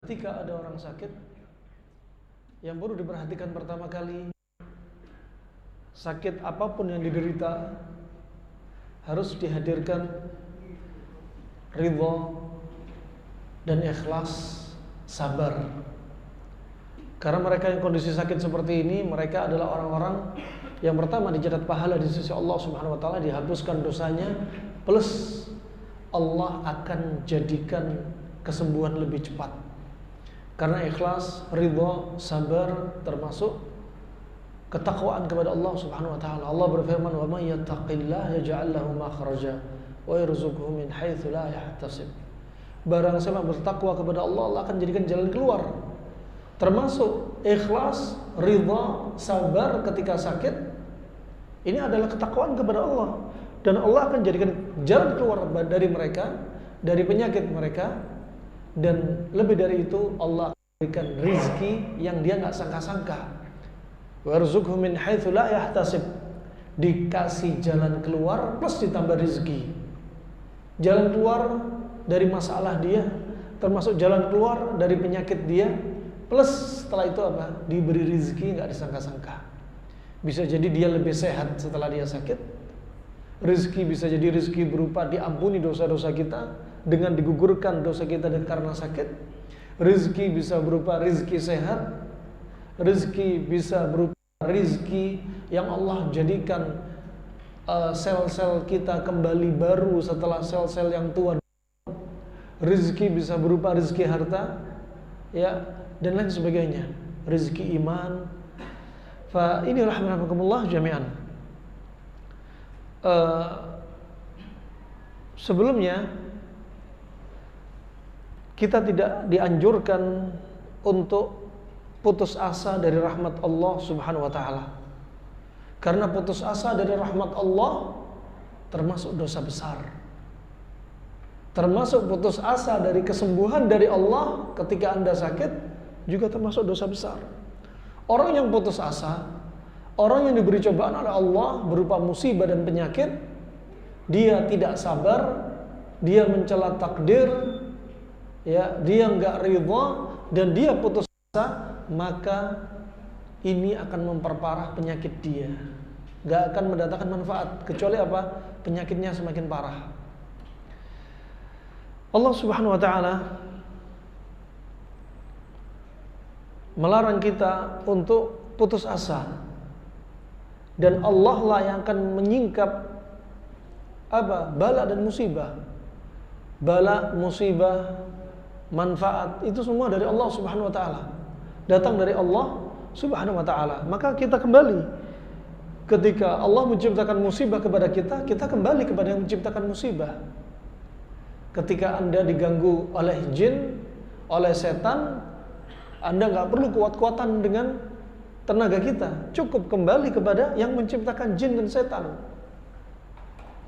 Ketika ada orang sakit, yang perlu diperhatikan pertama kali, sakit apapun yang diderita harus dihadirkan ridha dan ikhlas, sabar. Karena mereka yang kondisi sakit seperti ini, mereka adalah orang-orang yang pertama dicatat pahala di sisi Allah Subhanahu wa taala, dihapuskan dosanya, plus Allah akan jadikan kesembuhan lebih cepat. Karena ikhlas, ridha, sabar termasuk ketakwaan kepada Allah Subhanahu wa taala. Allah berfirman, "Wa may yattaqillaha yaj'al lahu makhraja wa yarzuqhu min haitsu la yahtasib." Barang siapa bertakwa kepada Allah, Allah akan jadikan jalan keluar. Termasuk ikhlas, ridha, sabar ketika sakit. Ini adalah ketakwaan kepada Allah, dan Allah akan jadikan jalan keluar dari mereka, dari penyakit mereka. Dan lebih dari itu, Allah berikan rizki yang dia nggak sangka-sangka. Warzuqhu min haitsu la yahtasib. Dikasih jalan keluar plus ditambah rizki. Jalan keluar dari masalah dia, termasuk jalan keluar dari penyakit dia, plus setelah itu apa? Diberi rizki nggak disangka-sangka. Bisa jadi dia lebih sehat setelah dia sakit. Rizki bisa jadi rizki berupa diampuni dosa-dosa kita dengan digugurkan dosa kita karena sakit. Rizki bisa berupa rizki sehat. Rizki bisa berupa rizki yang Allah jadikan sel-sel kita kembali baru setelah sel-sel yang tua. Rizki bisa berupa rizki harta, ya, dan lain sebagainya. Rizki iman. Fa ini rahmanakumullah jami'an. Sebelumnya kita tidak dianjurkan untuk putus asa dari rahmat Allah Subhanahu wa taala. Karena putus asa dari rahmat Allah termasuk dosa besar. Termasuk putus asa dari kesembuhan dari Allah ketika Anda sakit juga termasuk dosa besar. Orang yang putus asa, orang yang diberi cobaan oleh Allah berupa musibah dan penyakit, dia tidak sabar, dia mencela takdir, ya, dia enggak ridha dan dia putus asa, maka ini akan memperparah penyakit dia. Enggak akan mendatangkan manfaat, kecuali apa? Penyakitnya semakin parah. Allah Subhanahu wa taala melarang kita untuk putus asa. Dan Allah lah yang akan menyingkap apa? Bala dan musibah. Bala, musibah, manfaat itu semua dari Allah Subhanahu wa taala. Datang dari Allah Subhanahu wa taala. Maka kita kembali, ketika Allah menciptakan musibah kepada kita, kita kembali kepada yang menciptakan musibah. Ketika Anda diganggu oleh jin, oleh setan, Anda nggak perlu kuat-kuatan dengan tenaga kita, cukup kembali kepada yang menciptakan jin dan setan.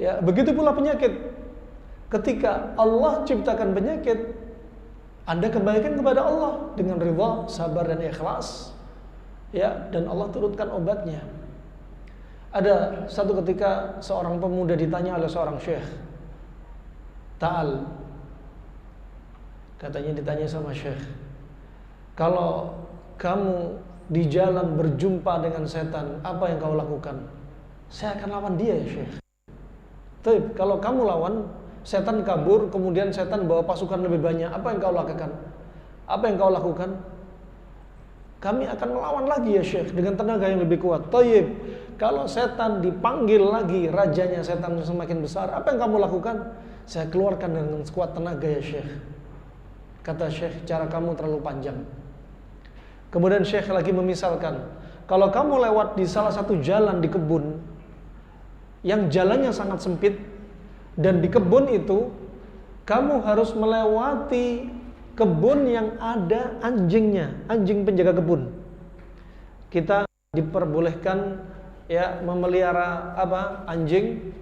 Ya, begitu pula penyakit. Ketika Allah ciptakan penyakit, Anda kembalikan kepada Allah dengan ridha, sabar dan ikhlas. Ya, dan Allah turunkan obatnya. Ada satu ketika seorang pemuda ditanya oleh seorang syekh. Ta'al. Katanya ditanya sama syekh, kalau kamu di jalan berjumpa dengan setan, apa yang kau lakukan? Saya akan lawan dia ya syekh. Tapi kalau kamu lawan, setan kabur, kemudian setan bawa pasukan lebih banyak, apa yang kau lakukan? Apa yang kau lakukan? Kami akan melawan lagi ya syekh, dengan tenaga yang lebih kuat. Tayyib, kalau setan dipanggil lagi, rajanya setan semakin besar, apa yang kamu lakukan? Saya keluarkan dengan sekuat tenaga ya syekh. Kata syekh, cara kamu terlalu panjang. Kemudian syekh lagi memisalkan, kalau kamu lewat di salah satu jalan di kebun, yang jalannya sangat sempit, dan di kebun itu kamu harus melewati kebun yang ada anjingnya, anjing penjaga kebun. Kita diperbolehkan ya memelihara apa? Anjing.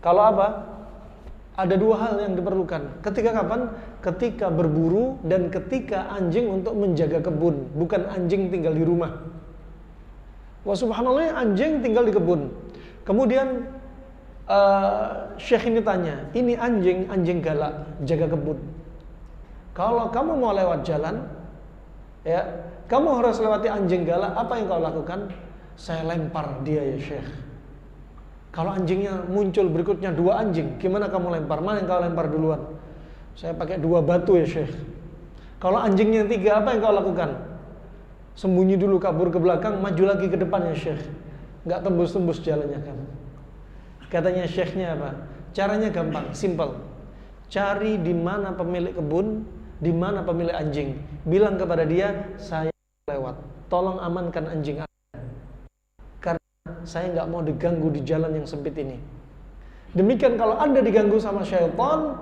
Kalau apa? Ada dua hal yang diperlukan. Ketika kapan? Ketika berburu dan ketika anjing untuk menjaga kebun, bukan anjing tinggal di rumah. Wah subhanallah, anjing tinggal di kebun. Kemudian Syekh ini tanya, ini anjing galak, jaga kebun. Kalau kamu mau lewat jalan, ya, kamu harus lewati anjing galak. Apa yang kau lakukan? Saya lempar dia ya Syekh. Kalau anjingnya muncul berikutnya 2 anjing, gimana kamu lempar? Mana yang kau lempar duluan? Saya pakai 2 batu ya Syekh. Kalau anjingnya 3, apa yang kau lakukan? Sembunyi dulu, kabur ke belakang, maju lagi ke depan ya Syekh. Nggak tembus-tembus jalannya kamu. Katanya Syekhnya apa? Caranya gampang, simple. Cari di mana pemilik kebun, di mana pemilik anjing. Bilang kepada dia, saya lewat. Tolong amankan anjing Anda. Karena saya nggak mau diganggu di jalan yang sempit ini. Demikian kalau Anda diganggu sama syaitan,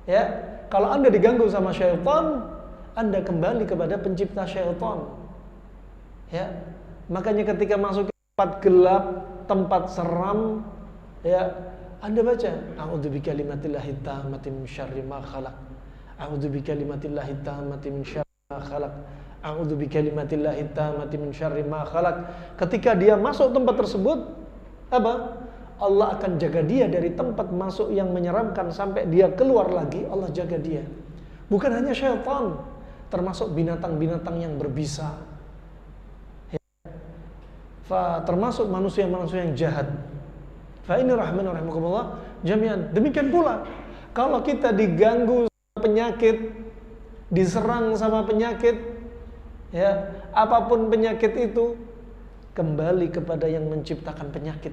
ya, kalau Anda diganggu sama syaitan, Anda kembali kepada pencipta syaitan. Ya, makanya ketika masuk ke tempat gelap, tempat seram, ya, Anda baca, a'udzu bikalimatillahi tammati min syarri ma khalaq. A'udzu bikalimatillahi tammati min syarri ma khalaq. A'udzu bikalimatillahi tammati min syarri ma khalaq. Ketika dia masuk tempat tersebut, apa? Allah akan jaga dia dari tempat masuk yang menyeramkan sampai dia keluar lagi. Allah jaga dia. Bukan hanya syaitan, termasuk binatang-binatang yang berbisa. Termasuk manusia-manusia yang jahat. Fa ini rahman rahimakumullah jami'an. Demikian pula kalau kita diganggu sama penyakit, diserang sama penyakit, ya, apapun penyakit itu, kembali kepada yang menciptakan penyakit.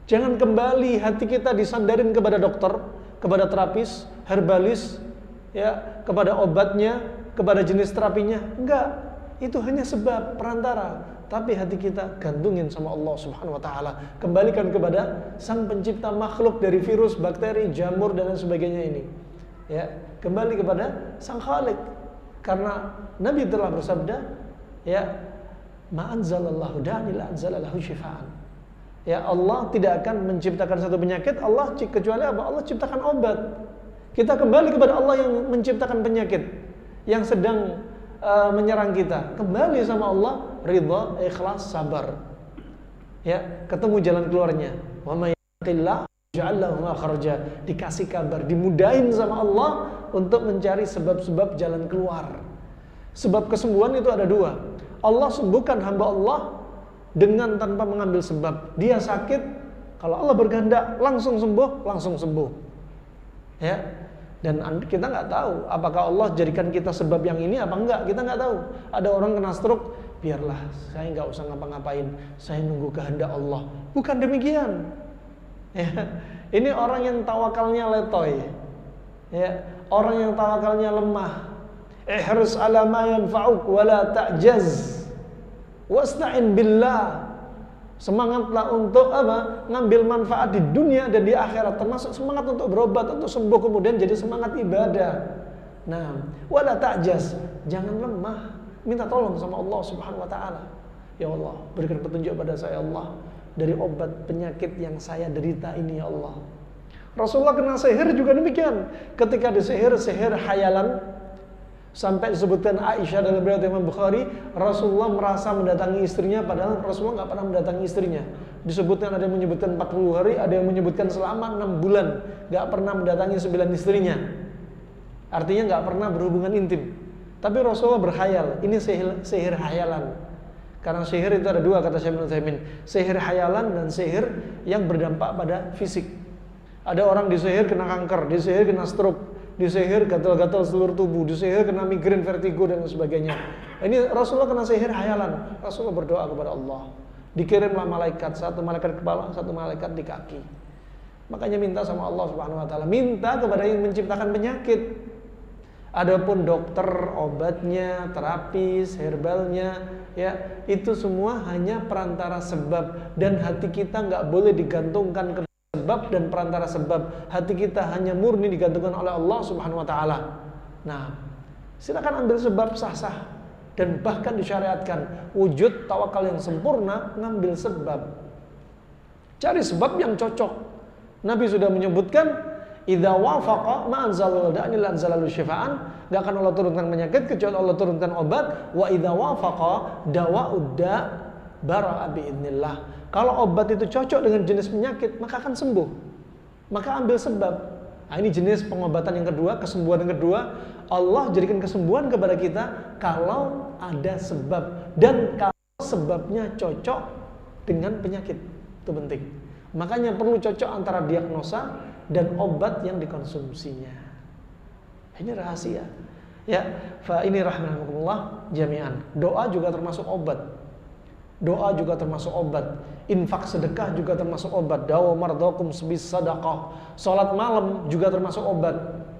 Jangan kembali hati kita disandarin kepada dokter, kepada terapis, herbalis, ya, kepada obatnya, kepada jenis terapinya. Enggak, itu hanya sebab perantara. Tapi hati kita gantungin sama Allah Subhanahu wa taala. Kembalikan kepada Sang Pencipta makhluk dari virus, bakteri, jamur dan lain sebagainya ini. Ya, kembali kepada Sang Khalik. Karena Nabi telah bersabda, ya, ma anzalallahu da'an illa anzalalahu syifaan. Ya, Allah tidak akan menciptakan satu penyakit Allah kecuali apa? Allah ciptakan obat. Kita kembali kepada Allah yang menciptakan penyakit yang sedang menyerang kita. Kembali sama Allah, ridha, ikhlas, sabar. Ya, ketemu jalan keluarnya. Wa may yattaqillah yaj'al lahu makhraja. Dikasih kabar, dimudahin sama Allah untuk mencari sebab-sebab jalan keluar. Sebab kesembuhan itu ada 2. Allah sembuhkan hamba Allah dengan tanpa mengambil sebab. Dia sakit, kalau Allah berkehendak langsung sembuh, langsung sembuh. Ya. Dan kita nggak tahu apakah Allah jadikan kita sebab yang ini apa enggak, kita nggak tahu. Ada orang kena stroke, biarlah saya nggak usah ngapa-ngapain, saya nunggu kehendak Allah. Bukan demikian. Ya. Ini orang yang tawakalnya letoy, ya, orang yang tawakalnya lemah. Ihris ala ma yanfa'uk wa la ta'jaz wasta'in billah. Semangatlah untuk apa? Ngambil manfaat di dunia dan di akhirat, termasuk semangat untuk berobat, untuk sembuh, kemudian jadi semangat ibadah. Nah, wala ta'jaz, jangan lemah, minta tolong sama Allah Subhanahu wa taala. Ya Allah, berikan petunjuk pada saya Allah dari obat penyakit yang saya derita ini ya Allah. Rasulullah kena sihir juga demikian. Ketika disihir, sihir hayalan. Sampai disebutkan Aisyah dalam riwayat Imam Bukhari, Rasulullah merasa mendatangi istrinya, padahal Rasulullah nggak pernah mendatangi istrinya. Disebutkan, ada yang menyebutkan 40 hari, ada yang menyebutkan selama 6 bulan nggak pernah mendatangi 9 istrinya. Artinya nggak pernah berhubungan intim. Tapi Rasulullah berhayal. Ini sihir hayalan. Karena sihir itu ada 2 kata Syekh Ibnu Utsaimin. Sihir hayalan dan sihir yang berdampak pada fisik. Ada orang disihir kena kanker, disihir kena stroke, disihir gatal-gatal seluruh tubuh, disihir kena migrain, vertigo dan sebagainya. Ini Rasulullah kena sihir hayalan. Rasulullah berdoa kepada Allah. Dikirimlah malaikat, 1 malaikat di kepala, 1 malaikat di kaki. Makanya minta sama Allah Subhanahu wa taala, minta kepada yang menciptakan penyakit. Adapun dokter, obatnya, terapis, herbalnya, ya, itu semua hanya perantara sebab, dan hati kita nggak boleh digantungkan ke sebab dan perantara sebab. Hati kita hanya murni digantungkan oleh Allah Subhanahu wa taala. Nah, silakan ambil sebab sah-sah, dan bahkan disyariatkan wujud tawakal yang sempurna, ngambil sebab. Cari sebab yang cocok. Nabi sudah menyebutkan, idza wafaqa ma anzalallahu da'an illa anzalallahu syifaan. Enggak akan Allah turunkan penyakit kecuali Allah turunkan obat. Wa idza wafaqa dawa'ud da' bara'a bi'idznillah. Kalau obat itu cocok dengan jenis penyakit, maka akan sembuh. Maka ambil sebab. Nah, ini jenis pengobatan yang kedua, kesembuhan yang kedua. Allah jadikan kesembuhan kepada kita kalau ada sebab dan kalau sebabnya cocok dengan penyakit. Itu penting. Makanya perlu cocok antara diagnosa dan obat yang dikonsumsinya. Ini rahasia. Ya, fa ini rahimakumullah jami'an. Doa juga termasuk obat. Doa juga termasuk obat. Infak sedekah juga termasuk obat. Dawa mardakum bis sadaqah. Salat malam juga termasuk obat.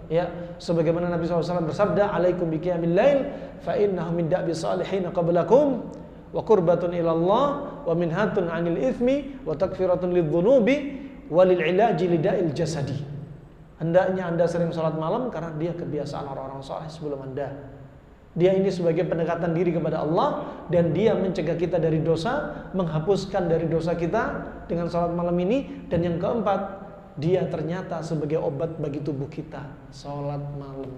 Ya, sebagaimana Nabi SAW bersabda, "Alaikum biqiyamil lail fa innahu min da'bi salihin qablakum wa qurbatun ila Allah wa minhatun 'anil itsmi wa takfiratun lidzunubi wa lil ilaji lida'il jasadi." Hendaknya Anda sering salat malam karena dia kebiasaan orang-orang saleh sebelum Anda. Dia ini sebagai pendekatan diri kepada Allah dan dia mencegah kita dari dosa, menghapuskan dari dosa kita dengan salat malam ini. Dan yang keempat, dia ternyata sebagai obat bagi tubuh kita, salat malam.